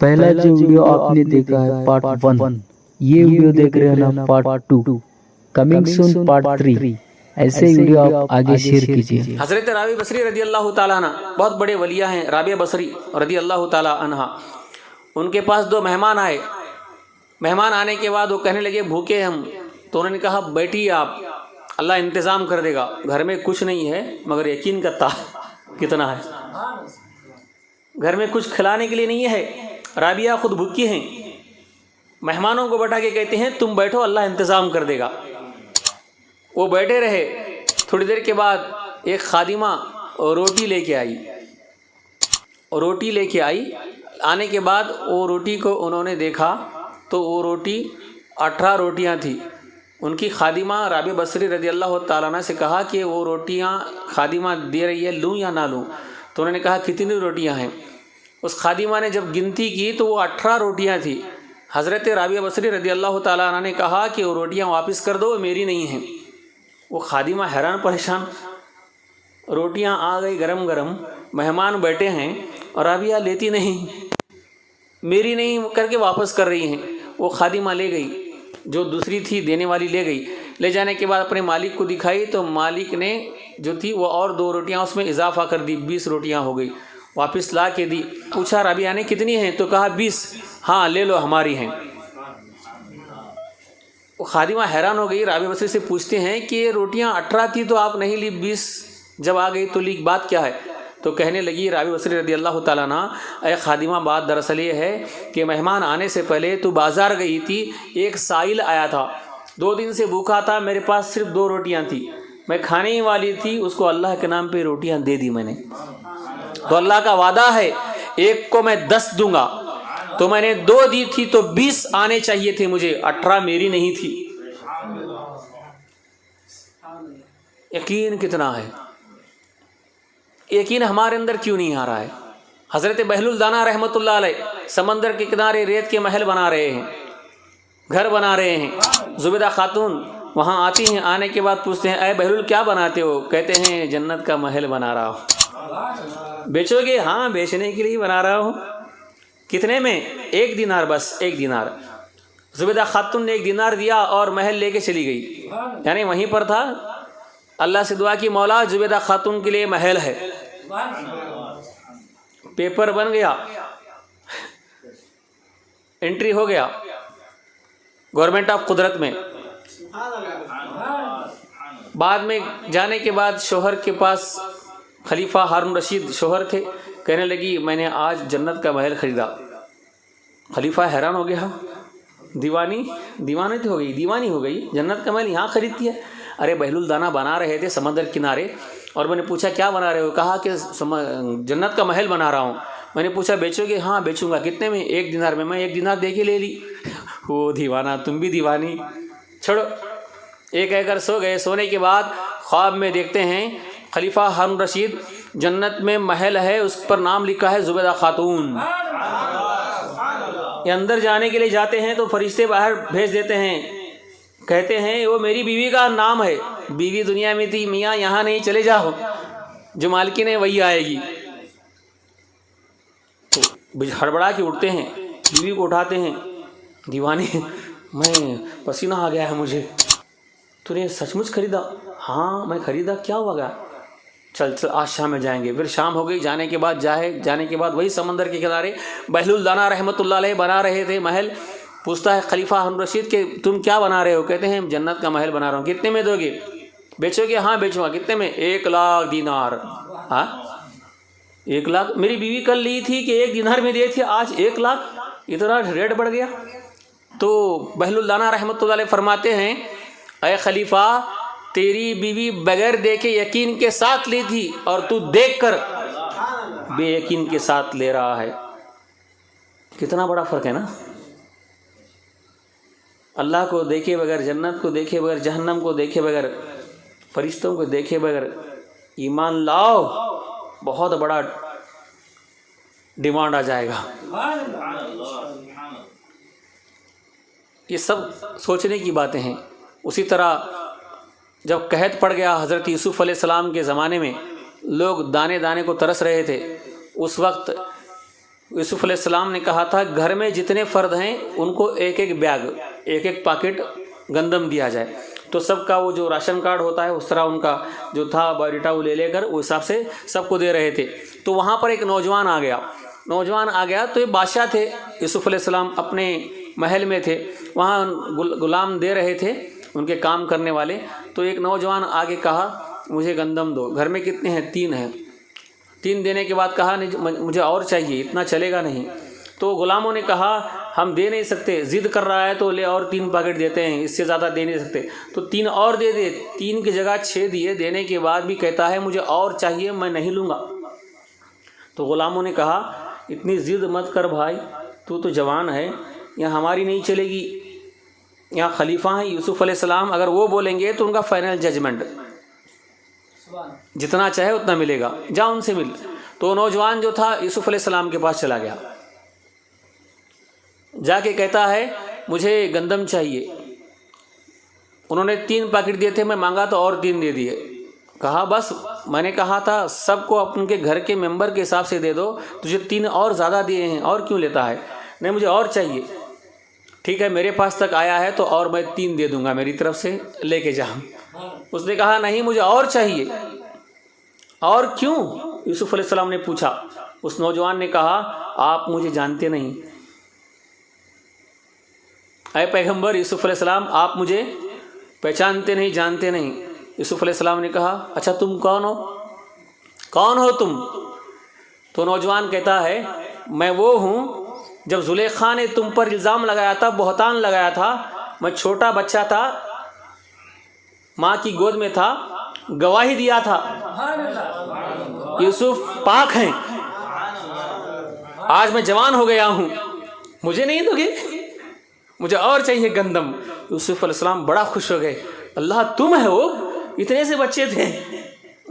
पहला जो वीडियो आपने देखा है पार्ट 1, ये वीडियो देख रहे हैं ना पार्ट 2, कमिंग सून पार्ट 3। ऐसे वीडियो आप आगे शेयर कीजिए। हज़रत राबी बसरी रदी अल्लाह ताला अन्हा बहुत बड़े वलिया हैं, राबिया बसरी रदी अल्लाह ताला अन्हा। उनके पास 2 मेहमान आए। मेहमान आने के बाद वो कहने लगे भूखे हम, तो उन्होंने कहा बैठिए आप, अल्लाह इंतज़ाम कर देगा। घर में कुछ नहीं है मगर यकीन करता कितना है, घर में कुछ खिलाने के लिए नहीं है। राबिया खुद भूखी हैं। मेहमानों को बैठा के कहते हैं तुम बैठो, अल्लाह इंतज़ाम कर देगा। वो बैठे रहे। थोड़ी देर के बाद एक खादिमा रोटी लेके आई। रोटी लेके आई, आने के बाद वो रोटी को उन्होंने देखा तो वो रोटी 18 रोटियां थी। उनकी खादिमा राबी बसरी रदी अल्लाह ताला अन्हा से कहा कि वो रोटियां खादिमा दे रही है, लूँ या ना लूँ? तो उन्होंने कहा कितनी रोटियां हैं? उस खादिमा ने जब गिनती की तो वो 18 रोटियां थी। हज़रत राबिया बसरी रदी अल्लाह ताला अन्हा ने कहा कि वो रोटियां वापस कर दो, मेरी नहीं हैं। वो खादिमा हैरान परेशान, रोटियां आ गई गरम गरम, मेहमान बैठे हैं और राबिया लेती नहीं, मेरी नहीं करके वापस कर रही हैं। वो खादिमा ले गई, जो दूसरी थी देने वाली ले गई। ले जाने के बाद अपने मालिक को दिखाई तो मालिक ने जो थी वो और 2 रोटियां उसमें इजाफा कर दी, 20 रोटियां हो गई। वापस ला के दी। पूछा राबिया ने कितनी हैं? तो कहा 20। हाँ ले लो, हमारी हैं। वो खादिमा हैरान हो गई। राबिया बसरी से पूछते हैं कि ये रोटियां 18 थी तो आप नहीं ली, 20 जब आ गई तो ली, बात क्या है? तो कहने लगी राबिया बसरी रदी अल्लाह ताला अन्हा, अरे खादिमा बात दरअसल ये है कि मेहमान आने से पहले तो बाज़ार गई थी, एक साइल आया था, 2 दिन से भूखा था, मेरे पास सिर्फ 2 रोटियां थी, मैं खाने ही वाली थी, उसको अल्लाह के नाम पे रोटियां दे दी मैंने। तो अल्लाह का वादा है एक को मैं 10 दूंगा, तो मैंने 2 दी थी तो 20 आने चाहिए थे मुझे, 18 मेरी नहीं थी। यकीन कितना है? यकीन हमारे अंदर क्यों नहीं आ रहा है? हज़रत बहलुल दाना रहमतुल्लाह अलैह समंदर के किनारे रेत के महल बना रहे हैं, घर बना रहे हैं। जुबैदा खातून वहाँ आती हैं, आने के बाद पूछते हैं अय बहलुल क्या बनाते हो? कहते हैं जन्नत का महल बना रहा हूँ। बेचोगे? हाँ बेचने के लिए बना रहा हूँ। कितने में? 1 दिनार, बस 1 दिनार। जुबैदा खातून ने 1 दिनार दिया और महल लेके चली गई। यानी वहीं पर था। अल्लाह से दुआ की मौला जुबैदा खातून के लिए महल है। पेपर बन गया, एंट्री हो गया गवर्नमेंट ऑफ कुदरत में। बाद में जाने के बाद शोहर के पास, खलीफा हारून रशीद शोहर थे, कहने लगी मैंने आज जन्नत का महल खरीदा। खलीफा हैरान हो गया, दीवानी हो गई, जन्नत का महल यहाँ खरीदती है? अरे बहलुल दाना बना रहे थे समंदर किनारे, और मैंने पूछा क्या बना रहे हो? कहा कि जन्नत का महल बना रहा हूँ। मैंने पूछा बेचोगे? हाँ बेचूंगा। कितने में? 1 दिनार में। मैं 1 दिनार दे के ले ली। वो दीवाना, तुम भी दीवानी, छोड़ो। एक कर सो गए। सोने के बाद ख्वाब में देखते हैं खलीफा हारून रशीद, जन्नत में महल है, उस पर नाम लिखा है जुबैदा खातून। ये अंदर जाने के लिए जाते हैं तो फरिश्ते बाहर भेज देते हैं, कहते हैं वो मेरी बीवी का नाम है, बीवी दुनिया में थी, मियाँ यहाँ नहीं, चले जाओ, जो मालकिन है वही आएगी। तो हड़बड़ा के उठते हैं, बीवी को उठाते हैं, दीवानी मैं पसीना आ गया है मुझे। तूने सचमुच खरीदा? हाँ मैं खरीदा, क्या होगा? चल आज शाम में जाएंगे। फिर शाम हो गई। जाने के बाद वही समंदर के किनारे बहलुल दाना रहमतुल्लाह अलैह बना रहे थे महल। पूछता है खलीफा हारून रशीद के तुम क्या बना रहे हो? कहते हैं जन्नत का महल बना रहा हूँ। कितने में दोगे? बेचोगे? हाँ बेचूंगा। कितने में? 1 लाख दिनार। हाँ 1 लाख? मेरी बीवी कल ली थी कि 1 दिनार में दी थी, आज 1 लाख, इतना रेट बढ़ गया। तो बहलुल दाना रहमतुल्लाह अलैह फरमाते हैं अय खलीफा, तेरी बीवी बगैर देखे यकीन के साथ ली थी और तू देख कर बेयकीन के साथ ले रहा है। कितना बड़ा फ़र्क है ना? अल्लाह को देखे बगैर, जन्नत को देखे बगैर, जहन्नम को देखे बगैर, फरिश्तों को देखे बगैर ईमान लाओ, बहुत बड़ा डिमांड आ जाएगा। ये सब सोचने की बातें हैं। उसी तरह जब कहत पड़ गया हज़रत यूसुफ़ अलैहिस्सलाम के ज़माने में, लोग दाने दाने को तरस रहे थे, उस वक्त यूसुफ अलैहिस्सलाम ने कहा था घर में जितने फ़र्द हैं उनको एक एक बैग, एक एक पैकेट गंदम दिया जाए। तो सबका वो जो राशन कार्ड होता है उस तरह उनका जो था बायोडाटा वो ले लेकर उस हिसाब से सबको दे रहे थे। तो वहाँ पर एक नौजवान आ गया तो ये बादशाह थे, यूसुफ अलैहिस्सलाम अपने महल में थे, वहाँ गुलाम दे रहे थे उनके काम करने वाले। तो एक नौजवान आगे कहा मुझे गंदम दो। घर में कितने हैं? 3 हैं। 3 देने के बाद कहा नहीं मुझे और चाहिए, इतना चलेगा नहीं। तो गुलामों ने कहा हम दे नहीं सकते, ज़िद कर रहा है तो ले और 3 पैकेट देते हैं, इससे ज़्यादा दे नहीं सकते। तो 3 और दे दे। 3 की जगह 6 दिए, देने के बाद भी कहता है मुझे और चाहिए, मैं नहीं लूँगा। तो गुलामों ने कहा इतनी ज़िद मत कर भाई, तू तो जवान है, यहाँ हमारी नहीं चलेगी, यहाँ खलीफा हैं यूसुफ अलैहिस्सलाम, अगर वो बोलेंगे तो उनका फाइनल जजमेंट, जितना चाहे उतना मिलेगा, जा उनसे मिल। तो नौजवान जो था यूसुफ अलैहिस्सलाम के पास चला गया, जाके कहता है मुझे गंदम चाहिए। उन्होंने 3 पैकेट दिए थे, मैं मांगा तो और 3 दे दिए। कहा बस मैंने कहा था सबको अपने घर के मेंबर के हिसाब से दे दो, तुझे 3 और ज़्यादा दिए हैं, और क्यों लेता है? नहीं मुझे और चाहिए। ठीक है मेरे पास तक आया है तो और मैं 3 दे दूंगा, मेरी तरफ से लेके जा। उसने कहा नहीं मुझे और चाहिए। और क्यों? यूसुफ अलैहिस्सलाम ने पूछा। उस नौजवान ने कहा आप मुझे जानते नहीं, ऐ पैगंबर यूसुफ अलैहिस्सलाम आप मुझे पहचानते नहीं, जानते नहीं। यूसुफ अलैहिस्सलाम ने कहा अच्छा तुम कौन हो तुम? तो नौजवान कहता है मैं वो हूँ जब जुलेखा ने तुम पर इल्ज़ाम लगाया था, बहतान लगाया था, मैं छोटा बच्चा था, माँ की गोद में था, गवाही दिया था यूसुफ पाक हैं, आज मैं जवान हो गया हूँ, मुझे नहीं दोगे? मुझे और चाहिए गंदम। यूसुफ अलैहिस्सलाम बड़ा खुश हो गए, अल्लाह तुम है वो? इतने से बच्चे थे,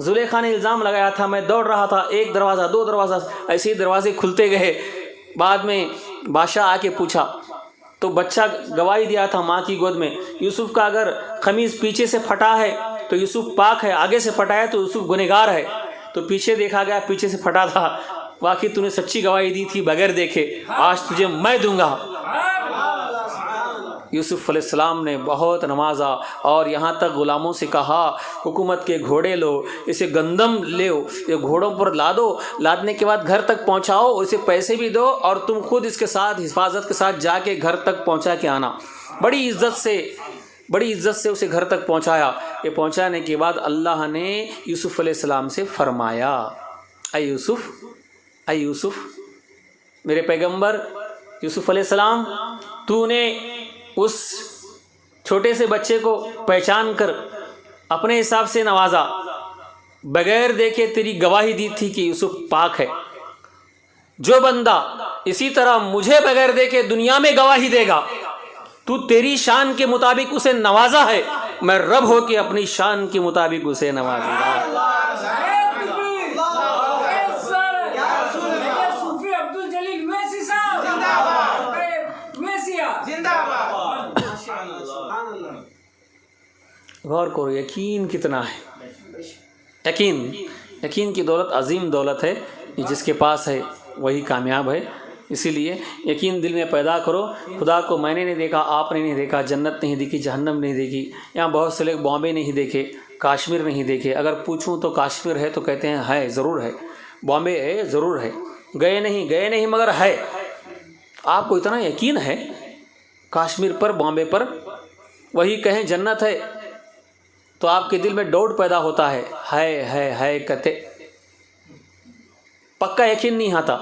जुलेखा ने इल्ज़ाम लगाया था, मैं दौड़ रहा था, 1 दरवाज़ा 2 दरवाज़ा, ऐसे ही दरवाजे खुलते गए। बाद में बादशाह आके पूछा तो बच्चा गवाही दिया था माँ की गोद में, यूसुफ का अगर खमीज़ पीछे से फटा है तो यूसुफ पाक है, आगे से फटा है तो यूसुफ गुनहगार है। तो पीछे देखा गया, पीछे से फटा था, वाकई तूने सच्ची गवाही दी थी बगैर देखे, आज तुझे मैं दूंगा। यूसुफ अलैहिस्सलाम ने बहुत नवाजा और यहाँ तक ग़ुलामों से कहा हुकूमत के घोड़े लो, इसे गंदम ले, ये घोड़ों पर ला दो, लादने के बाद घर तक पहुँचाओ, इसे पैसे भी दो और तुम खुद इसके साथ हिफाजत के साथ जाके घर तक पहुँचा के आना। बड़ी इज़्ज़त से उसे घर तक पहुँचाया। ये पहुँचाने के बाद अल्लाह ने यूसुफ अलैहिस्सलाम से फरमाया ऐ यूसुफ मेरे पैगंबर यूसुफ अलैहिस्सलाम, तूने उस छोटे से बच्चे को पहचान कर अपने हिसाब से नवाजा, बगैर देखे तेरी गवाही दी थी कि यूसुफ पाक है। जो बंदा इसी तरह मुझे बगैर देखे दुनिया में गवाही देगा, तू तेरी शान के मुताबिक उसे नवाजा है, मैं रब हो के अपनी शान के मुताबिक उसे नवाजूंगा। गौर करो यकीन कितना है, यकीन की दौलत अजीम दौलत है, जिसके पास है वही कामयाब है। इसीलिए यकीन दिल में पैदा करो। खुदा को मैंने नहीं देखा, आपने नहीं देखा, जन्नत नहीं देखी, जहन्नम नहीं देखी। यहाँ बहुत से लोग बॉम्बे नहीं देखे, कश्मीर नहीं देखे। अगर पूछूं तो कश्मीर है तो कहते हैं है, ज़रूर है। बॉम्बे है, ज़रूर है। गए नहीं मगर है। आपको इतना यकीन है कश्मीर पर, बॉम्बे पर, वही कहें जन्नत है तो आपके दिल में डाउट पैदा होता है कहते पक्का यकीन नहीं आता।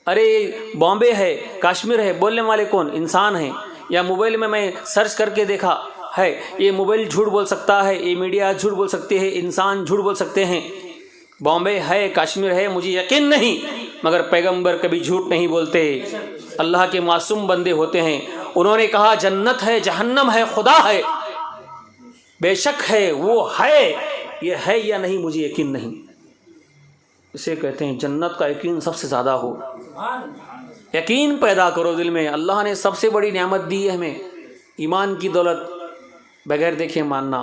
अरे बॉम्बे है, कश्मीर है, बोलने वाले कौन? इंसान हैं। या मोबाइल में मैं सर्च करके देखा है, ये मोबाइल झूठ बोल सकता है, ये मीडिया झूठ बोल सकती है, इंसान झूठ बोल सकते हैं। बॉम्बे है, कश्मीर है, मुझे यकीन नहीं, मगर पैगंबर कभी झूठ नहीं बोलते। अल्लाह के मासूम बंदे होते हैं। उन्होंने कहा जन्नत है, जहन्नम है, खुदा है, बेशक है, वो है, ये है या नहीं मुझे यकीन नहीं। इसे कहते हैं जन्नत का यकीन सबसे ज़्यादा हो। यकीन पैदा करो दिल में। अल्लाह ने सबसे बड़ी नेमत दी है हमें, ईमान की दौलत, बगैर देखे मानना।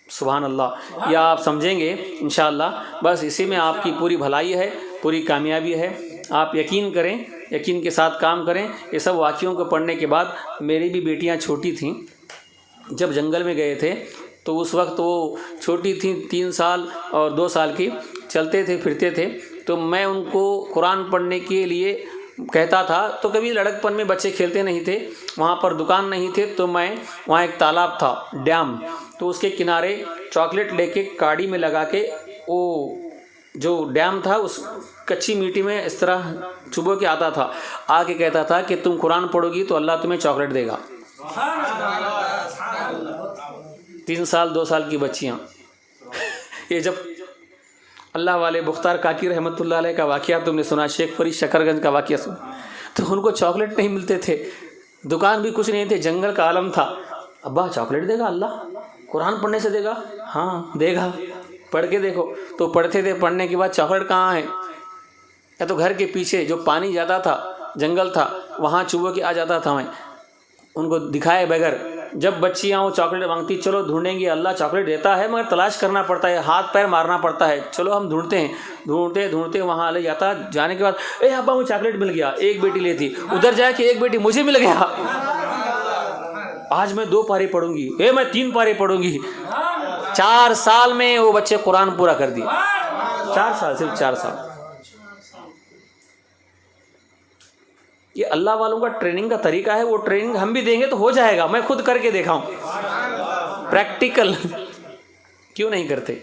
सुभान अल्लाह। या आप समझेंगे इंशाअल्लाह, बस इसी में आपकी पूरी भलाई है, पूरी कामयाबी है। آپ یقین کریں، یقین کے ساتھ کام کریں. یہ سب واقعوں کو پڑھنے کے بعد میری بھی بیٹیاں چھوٹی تھیں. جب جنگل میں گئے تھے تو اس وقت وہ چھوٹی تھیں، 3 سال اور 2 سال کی، چلتے تھے پھرتے تھے. تو میں ان کو قرآن پڑھنے کے لیے کہتا تھا. تو کبھی لڑکپن میں بچے کھیلتے نہیں تھے، وہاں پر دکان نہیں تھے، تو میں وہاں ایک تالاب تھا، ڈیم، تو اس کے کنارے چاکلیٹ لے کے گاڑی میں لگا کے وہ جو ڈیم تھا اس کچی میٹی میں اس طرح چبو کے آتا تھا. آ کے کہتا تھا کہ تم قرآن پڑھو گی تو اللہ تمہیں چاکلیٹ دے گا. 3 سال 2 سال کی بچیاں. یہ جب اللہ والے بختار کاکی رحمۃ اللہ علیہ کا واقعہ تم نے سنا، شیخ فرید شکرگنج کا واقعہ سنا، تو ان کو چاکلیٹ نہیں ملتے تھے، دکان بھی کچھ نہیں تھے، جنگل کا عالم تھا. ابا چاکلیٹ دے گا اللہ؟ قرآن پڑھنے سے دے گا؟ ہاں دے گا، پڑھ کے دیکھو. تو پڑھتے تھے، پڑھنے کے بعد چاکلیٹ کہاں ہے؟ یا تو گھر کے پیچھے جو پانی جاتا تھا، جنگل تھا، وہاں چوبوں کے آ جاتا تھا. میں ان کو دکھائے بغیر جب بچیاں وہ چاکلیٹ مانگتی، چلو ڈھونڈیں گے، اللہ چاکلیٹ دیتا ہے مگر تلاش کرنا پڑتا ہے، ہاتھ پیر مارنا پڑتا ہے، چلو ہم ڈھونڈتے ہیں. ڈھونڈتے وہاں لے جاتا. جانے کے بعد اے ابا مجھے چاکلیٹ مل گیا. ایک بیٹی لیتی، ادھر جائے کہ ایک بیٹی مجھے مل گیا، آج میں 2 پارے پڑھوں گی، میں 3 پارے پڑھوں گی. 4 سال میں وہ بچے قرآن پورا کر دیے. 4 سال، صرف 4 سال. یہ اللہ والوں کا ٹریننگ کا طریقہ ہے. وہ ٹریننگ ہم بھی دیں گے تو ہو جائے گا. میں خود کر کے دیکھا ہوں، پریکٹیکل. کیوں نہیں کرتے؟